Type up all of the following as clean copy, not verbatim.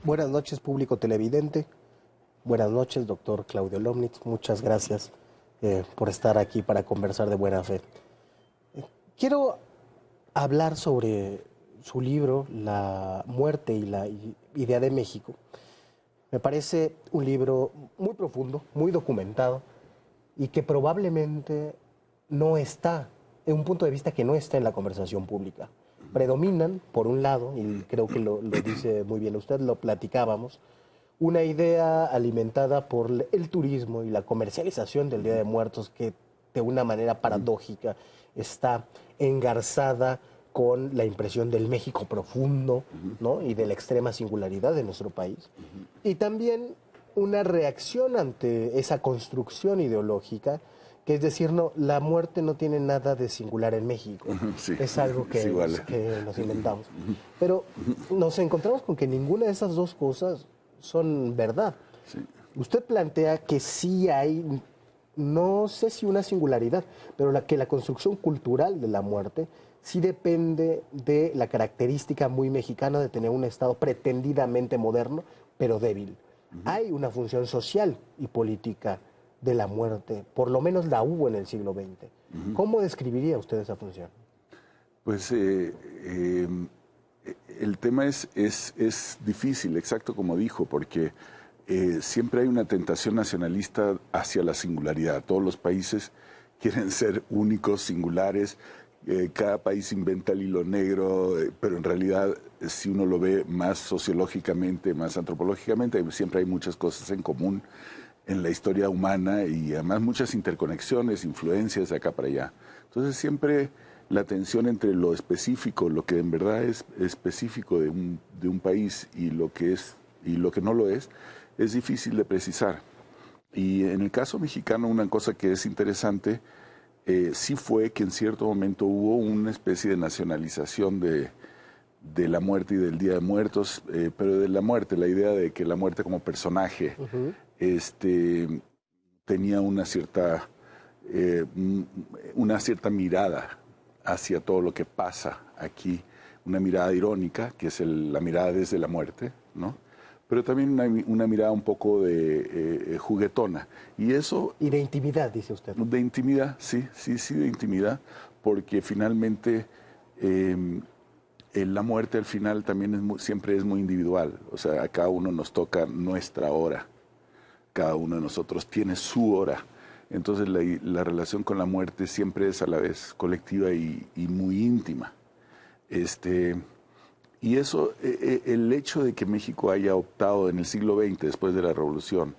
Buenas noches, público televidente. Buenas noches, doctor Claudio Lomnitz. Muchas gracias por estar aquí para conversar de buena fe. Quiero hablar sobre su libro, La muerte y la idea de México. Me parece un libro muy profundo, muy documentado y que probablemente no está, en un punto de vista que no está en la conversación pública. Predominan, por un lado, y creo que lo dice muy bien usted, lo platicábamos, una idea alimentada por el turismo y la comercialización del Día de Muertos que de una manera paradójica está engarzada con la impresión del México profundo, ¿no? Y de la extrema singularidad de nuestro país. Y también una reacción ante esa construcción ideológica, que es decir, no, la muerte no tiene nada de singular en México. Sí, Es algo es igual. que nos inventamos. Pero nos encontramos con que ninguna de esas dos cosas son verdad. Sí. Usted plantea que sí hay, no sé si una singularidad, pero que la construcción cultural de la muerte sí depende de la característica muy mexicana de tener un Estado pretendidamente moderno, pero débil. Hay una función social y política de la muerte, por lo menos la hubo en el siglo XX. ¿Cómo describiría usted esa función? Pues el tema es difícil, exacto como dijo, porque siempre hay una tentación nacionalista hacia la singularidad. Todos los países quieren ser únicos, singulares. Cada país inventa el hilo negro, pero en realidad, si uno lo ve más sociológicamente, más antropológicamente, siempre hay muchas cosas en común en la historia humana y además muchas interconexiones, influencias de acá para allá. Entonces siempre la tensión entre lo específico, lo que en verdad es específico de un país y lo que no lo es difícil de precisar. Y en el caso mexicano, una cosa que es interesante sí fue que en cierto momento hubo una especie de nacionalización de la muerte y del Día de Muertos, pero de la muerte, la idea de que la muerte como personaje tenía una cierta mirada hacia todo lo que pasa aquí, una mirada irónica, que es la mirada desde la muerte, ¿no? Pero también una mirada un poco de juguetona. Y eso... Y de intimidad, dice usted. De intimidad, sí, de intimidad, porque finalmente la muerte al final también siempre es muy individual. O sea, a cada uno nos toca nuestra hora. Cada uno de nosotros tiene su hora. Entonces la relación con la muerte siempre es a la vez colectiva y muy íntima. Y eso, el hecho de que México haya optado en el siglo XX, después de la Revolución,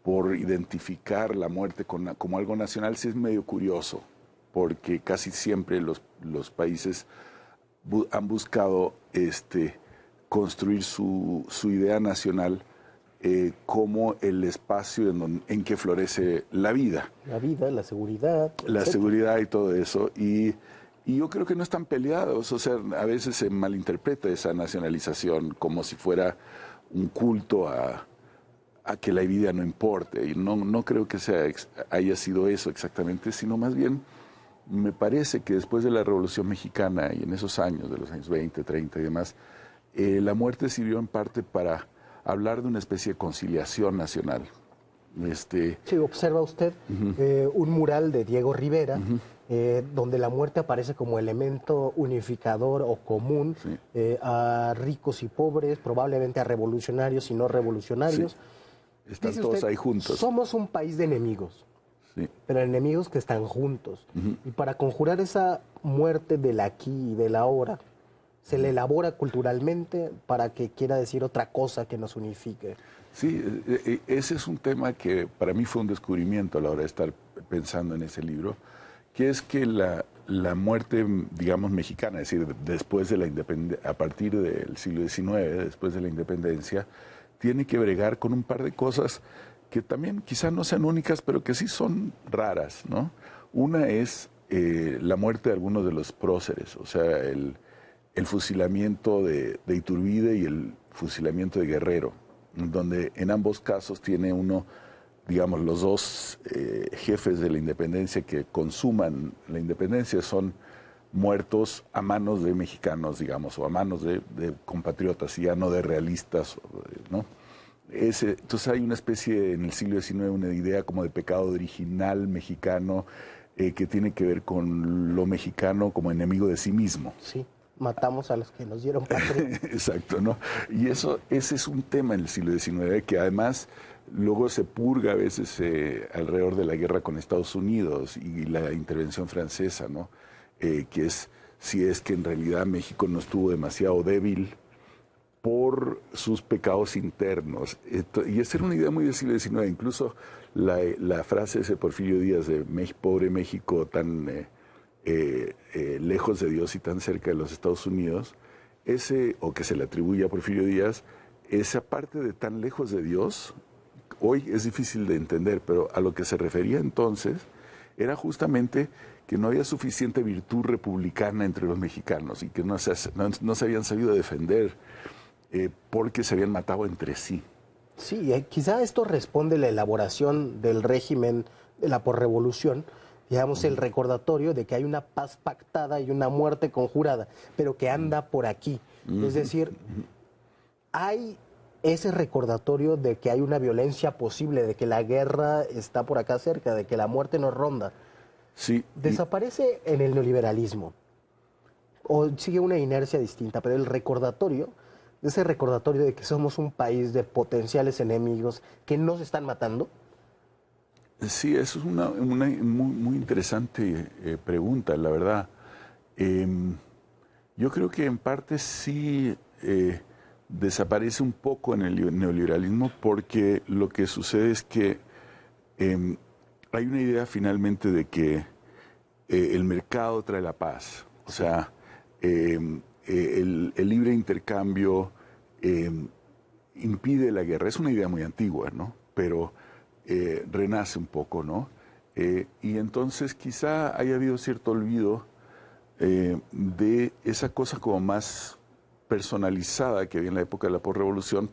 por identificar la muerte como algo nacional, sí es medio curioso, porque casi siempre los países han buscado construir su idea nacional como el espacio en que florece la vida. La vida, la seguridad. La etcétera. seguridad y todo eso. Y yo creo que no están peleados. O sea, a veces se malinterpreta esa nacionalización como si fuera un culto a que la vida no importe. Y no creo que haya sido eso exactamente, sino más bien me parece que después de la Revolución Mexicana y en esos años, de los años 20, 30 y demás, la muerte sirvió en parte para hablar de una especie de conciliación nacional. Sí, observa usted un mural de Diego Rivera, donde la muerte aparece como elemento unificador o común Sí. A ricos y pobres, probablemente a revolucionarios y no revolucionarios. Sí. Están Dice todos usted, ahí juntos. somos un país de enemigos, Sí. pero enemigos que están juntos. Y para conjurar esa muerte del aquí y del ahora, se le elabora culturalmente para que quiera decir otra cosa que nos unifique. Sí, ese es un tema que para mí fue un descubrimiento a la hora de estar pensando en ese libro, que es que la muerte, digamos, mexicana, es decir, después de la a partir del siglo XIX, después de la independencia, tiene que bregar con un par de cosas que también quizás no sean únicas, pero que sí son raras, ¿no? Una es la muerte de algunos de los próceres, o sea, el fusilamiento de Iturbide y el fusilamiento de Guerrero, donde en ambos casos tiene uno, digamos, los dos jefes de la independencia que consuman la independencia son muertos a manos de mexicanos, digamos, o a manos de compatriotas, y ya no de realistas, ¿no? Entonces hay una especie, en el siglo XIX, una idea como de pecado original mexicano que tiene que ver con lo mexicano como enemigo de sí mismo. Sí, matamos a los que nos dieron patria. Exacto, ¿no? Y ese es un tema en el siglo XIX que además luego se purga a veces alrededor de la guerra con Estados Unidos y la intervención francesa, ¿no? Que es si es que en realidad México no estuvo demasiado débil por sus pecados internos. Y esa era una idea muy del siglo XIX. Incluso la frase de ese Porfirio Díaz de pobre México tan lejos de Dios y tan cerca de los Estados Unidos, o que se le atribuye a Porfirio Díaz, esa parte de tan lejos de Dios, hoy es difícil de entender, pero a lo que se refería entonces era justamente que no había suficiente virtud republicana entre los mexicanos y que no se habían sabido defender porque se habían matado entre sí. Sí, quizá esto responde a la elaboración del régimen de la posrevolución, digamos, el recordatorio de que hay una paz pactada y una muerte conjurada, pero que anda por aquí. Es decir, hay ese recordatorio de que hay una violencia posible, de que la guerra está por acá cerca, de que la muerte nos ronda. Sí. Desaparece en el neoliberalismo, o sigue una inercia distinta, pero el recordatorio, ese recordatorio de que somos un país de potenciales enemigos que nos están matando. Sí, eso es una muy interesante pregunta, la verdad. Yo creo que en parte sí desaparece un poco en el neoliberalismo porque lo que sucede es que hay una idea finalmente de que el mercado trae la paz. O sea, el libre intercambio impide la guerra. Es una idea muy antigua, ¿no? Pero renace un poco, ¿no? Y entonces quizá haya habido cierto olvido de esa cosa como más personalizada que había en la época de la posrevolución,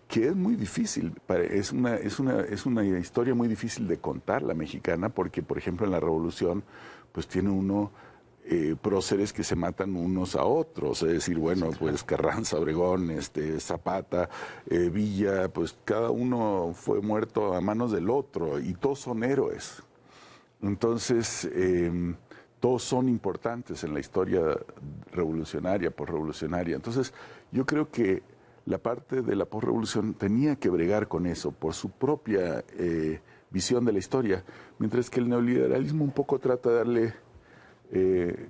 que es muy difícil, es una historia muy difícil de contar la mexicana, porque por ejemplo en la revolución pues tiene uno próceres que se matan unos a otros, es decir, bueno, pues Carranza, Obregón, Zapata, Villa, pues cada uno fue muerto a manos del otro y todos son héroes. Entonces, todos son importantes en la historia revolucionaria, posrevolucionaria. Entonces, yo creo que la parte de la posrevolución tenía que bregar con eso por su propia visión de la historia, mientras que el neoliberalismo un poco trata de darle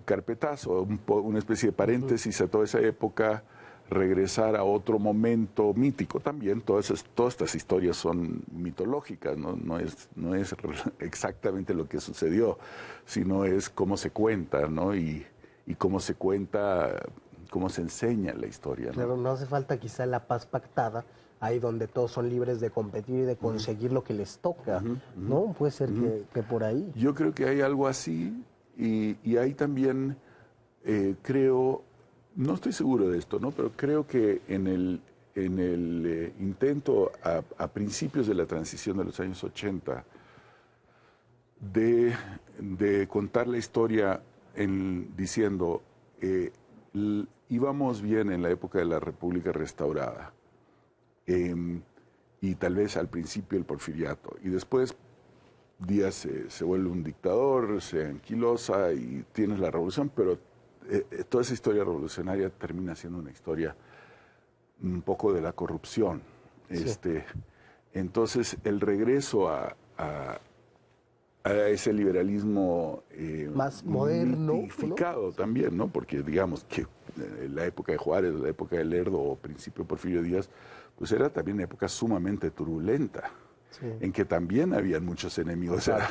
carpetazo, una especie de paréntesis a toda esa época, regresar a otro momento mítico también. Todas estas historias son mitológicas, no es exactamente lo que sucedió, sino es cómo se cuenta, ¿no? Y cómo se cuenta, cómo se enseña la historia, ¿no? Claro, no hace falta quizá la paz pactada, ahí donde todos son libres de competir y de conseguir lo que les toca, ¿no? Puede ser que por ahí. Yo creo que hay algo así, y hay también, creo, no estoy seguro de esto, ¿no? Pero creo que en el intento a principios de la transición de los años 80 de contar la historia diciendo íbamos bien en la época de la República Restaurada, y tal vez al principio el porfiriato, y después Díaz se vuelve un dictador, se anquilosa y tienes la revolución, pero toda esa historia revolucionaria termina siendo una historia un poco de la corrupción. Sí. Entonces, el regreso a ese liberalismo más moderno, mitificado, ¿no? También, ¿no? Porque digamos que la época de Juárez, la época de Lerdo o principio de Porfirio Díaz, pues era también una época sumamente turbulenta. Sí. En que también habían muchos enemigos. Claro.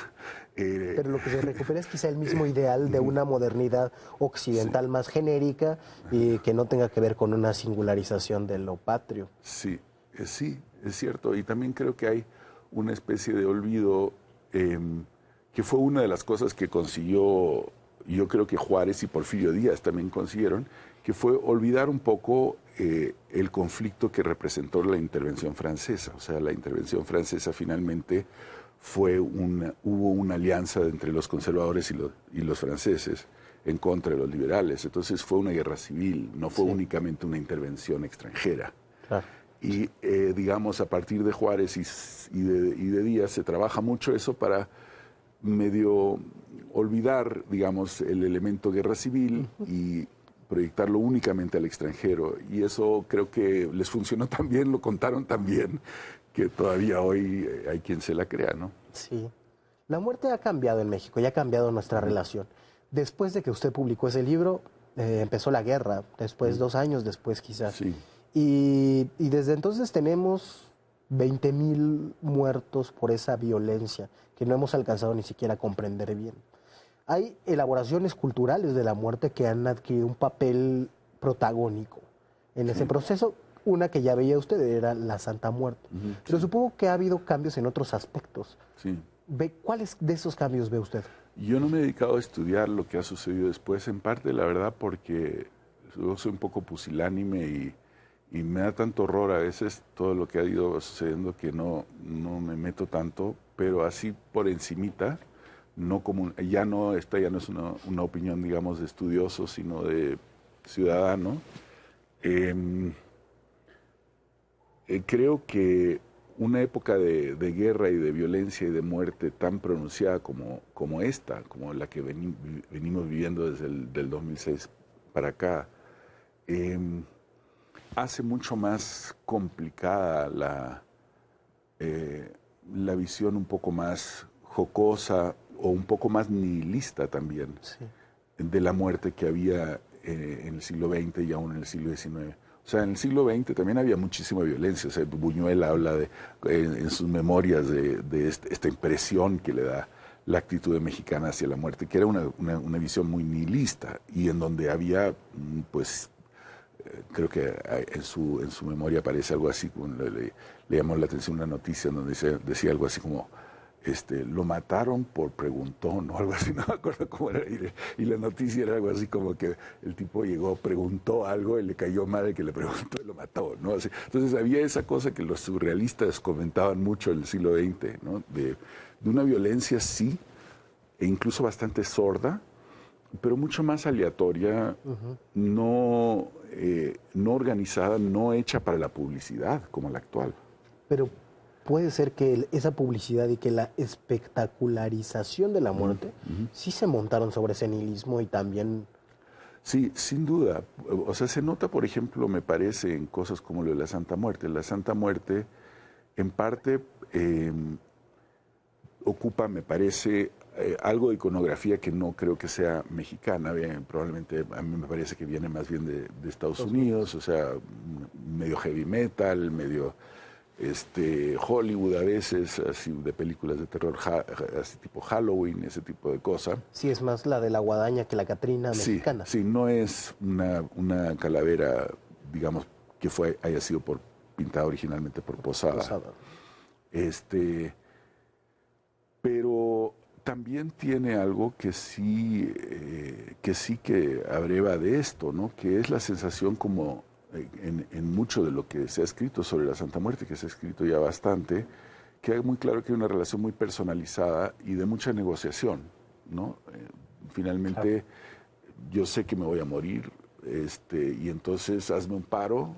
Pero lo que se recupera es quizá el mismo ideal de una modernidad occidental sí. más genérica y que no tenga que ver con una singularización de lo patrio. Sí, sí, es cierto. Y también creo que hay una especie de olvido que fue una de las cosas que consiguió, yo creo que Juárez y Porfirio Díaz también consiguieron, que fue olvidar un poco el conflicto que representó la intervención francesa. O sea, la intervención francesa finalmente hubo una alianza entre los conservadores y los franceses, en contra de los liberales. Entonces fue una guerra civil, no fue únicamente una intervención extranjera. Claro. Y digamos, a partir de Juárez y de Díaz se trabaja mucho eso para medio olvidar, digamos, el elemento guerra civil y proyectarlo únicamente al extranjero. Y eso creo que les funcionó tan bien, lo contaron tan bien, que todavía hoy hay quien se la crea, ¿no? Sí. La muerte ha cambiado en México y ha cambiado nuestra relación. Después de que usted publicó ese libro, empezó la guerra, después 2 años después quizás. Sí. Y desde entonces tenemos 20,000 muertos por esa violencia que no hemos alcanzado ni siquiera a comprender bien. Hay elaboraciones culturales de la muerte que han adquirido un papel protagónico en ese proceso. Una que ya veía usted era la Santa Muerte. Pero supongo que ha habido cambios en otros aspectos. Sí. ¿Cuáles de esos cambios ve usted? Yo no me he dedicado a estudiar lo que ha sucedido después, en parte, la verdad, porque yo soy un poco pusilánime y me da tanto horror a veces todo lo que ha ido sucediendo que no me meto tanto, pero así por encimita, no como esta ya no es una opinión, digamos, de estudioso, sino de ciudadano. Creo que una época de guerra y de violencia y de muerte tan pronunciada como esta, como la que venimos viviendo desde del 2006 para acá, hace mucho más complicada la visión un poco más jocosa o un poco más nihilista también de la muerte que había en el siglo XX y aún en el siglo XIX. O sea, en el siglo XX también había muchísima violencia. O sea, Buñuel habla en sus memorias de esta impresión que le da la actitud mexicana hacia la muerte, que era una visión muy nihilista y en donde había, pues, creo que en su memoria aparece algo así, le llamó la atención una noticia en donde decía algo así como, lo mataron por preguntón o algo así, no me acuerdo cómo era, y la noticia era algo así como que el tipo llegó, preguntó algo y le cayó mal el que le preguntó y lo mató, ¿no? Así, entonces había esa cosa que los surrealistas comentaban mucho en el siglo XX, ¿no? De una violencia sí, e incluso bastante sorda, pero mucho más aleatoria, no organizada, no hecha para la publicidad como la actual. Pero puede ser que esa publicidad y que la espectacularización de la muerte sí se montaron sobre ese nihilismo y también... Sí, sin duda. O sea, se nota, por ejemplo, me parece, en cosas como lo de la Santa Muerte. La Santa Muerte, en parte, ocupa, me parece, algo de iconografía que no creo que sea mexicana. Probablemente a mí me parece que viene más bien de Estados Unidos, o sea, medio heavy metal, medio... Hollywood a veces, así de películas de terror, así tipo Halloween, ese tipo de cosas. Sí, es más la de la guadaña que la Catrina mexicana. Sí, no es una calavera, digamos, que haya sido pintada originalmente por Posada. Pero también tiene algo que sí que abreva de esto, ¿no? Que es la sensación como en mucho de lo que se ha escrito sobre la Santa Muerte, que se ha escrito ya bastante, queda muy claro que hay una relación muy personalizada y de mucha negociación, ¿no? Finalmente, yo sé que me voy a morir, y entonces hazme un paro,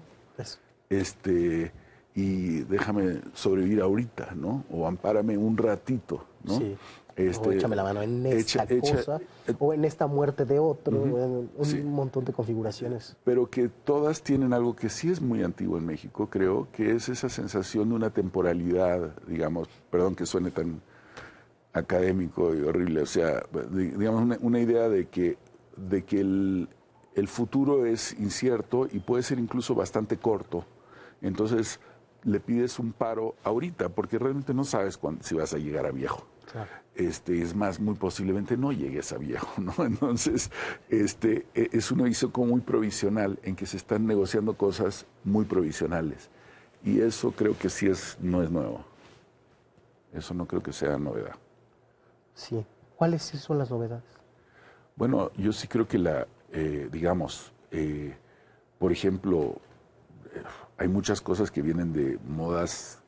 y déjame sobrevivir ahorita, ¿no? O ampárame un ratito, ¿no? Sí. O échame la mano en esta cosa, o en esta muerte de otro, en un montón de configuraciones. Pero que todas tienen algo que sí es muy antiguo en México, creo, que es esa sensación de una temporalidad, digamos, perdón que suene tan académico y horrible, o sea, digamos, una idea de que el futuro es incierto y puede ser incluso bastante corto. Entonces le pides un paro ahorita, porque realmente no sabes si vas a llegar a viejo. Claro. Es más, muy posiblemente no llegues a viejo, ¿no? Entonces, es una visión como muy provisional, en que se están negociando cosas muy provisionales. Y eso creo que sí no es nuevo. Eso no creo que sea novedad. Sí. ¿Cuáles son las novedades? Bueno, yo sí creo que digamos, por ejemplo, hay muchas cosas que vienen de modas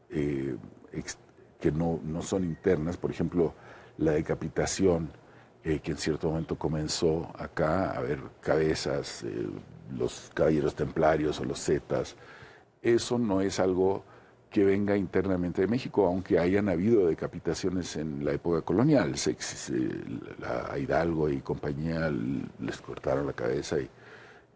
que no son internas, por ejemplo, la decapitación que en cierto momento comenzó acá a ver cabezas, los caballeros templarios o los zetas. Eso no es algo que venga internamente de México, aunque hayan habido decapitaciones en la época colonial. A Hidalgo y compañía les cortaron la cabeza y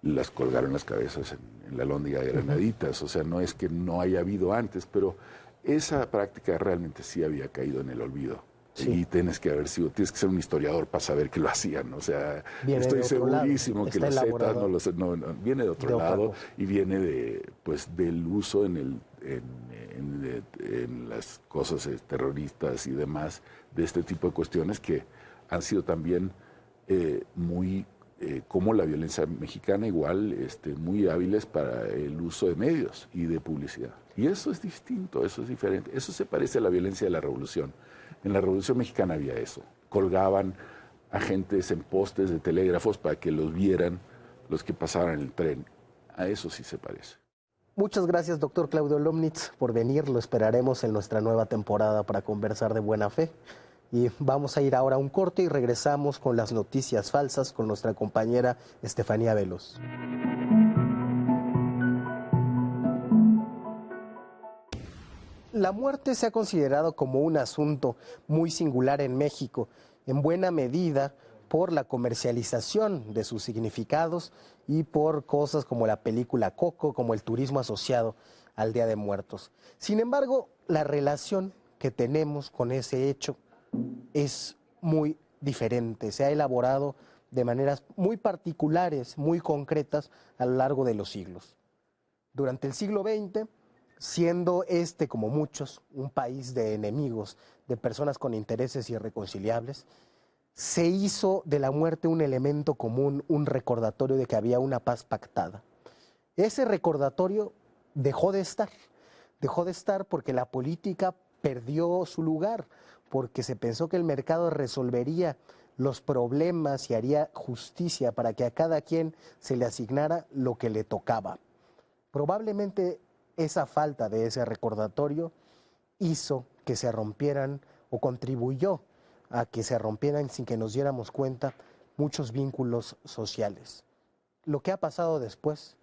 las colgaron las cabezas en la Alhóndiga de Granaditas. O sea, no es que no haya habido antes, pero esa práctica realmente sí había caído en el olvido. Sí. Y tienes que ser un historiador para saber que lo hacían. O sea, estoy segurísimo que los zetas no, viene de otro lado y viene del uso en las cosas terroristas y demás, de este tipo de cuestiones que han sido también muy, como la violencia mexicana, igual muy hábiles para el uso de medios y de publicidad. Y eso es distinto, eso es diferente. Eso se parece a la violencia de la Revolución. En la Revolución Mexicana había eso. Colgaban agentes en postes de telégrafos para que los vieran los que pasaban en el tren. A eso sí se parece. Muchas gracias, doctor Claudio Lomnitz, por venir. Lo esperaremos en nuestra nueva temporada para conversar de buena fe. Y vamos a ir ahora a un corte y regresamos con las noticias falsas con nuestra compañera Estefanía Veloz. La muerte se ha considerado como un asunto muy singular en México, en buena medida por la comercialización de sus significados y por cosas como la película Coco, como el turismo asociado al Día de Muertos. Sin embargo, la relación que tenemos con ese hecho es muy diferente, se ha elaborado de maneras muy particulares, muy concretas a lo largo de los siglos. Durante el siglo XX, siendo como muchos, un país de enemigos, de personas con intereses irreconciliables, se hizo de la muerte un elemento común, un recordatorio de que había una paz pactada. Ese recordatorio dejó de estar porque la política perdió su lugar, porque se pensó que el mercado resolvería los problemas y haría justicia para que a cada quien se le asignara lo que le tocaba. Probablemente esa falta de ese recordatorio hizo que se rompieran o contribuyó a que se rompieran sin que nos diéramos cuenta muchos vínculos sociales. Lo que ha pasado después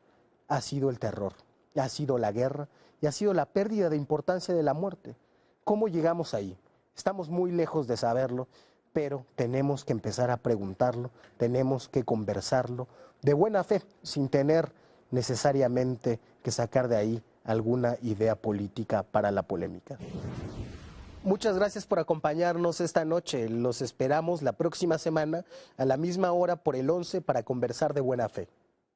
ha sido el terror, ha sido la guerra y ha sido la pérdida de importancia de la muerte. ¿Cómo llegamos ahí? Estamos muy lejos de saberlo, pero tenemos que empezar a preguntarlo, tenemos que conversarlo de buena fe, sin tener necesariamente que sacar de ahí alguna idea política para la polémica. Muchas gracias por acompañarnos esta noche. Los esperamos la próxima semana a la misma hora por el 11 para conversar de buena fe.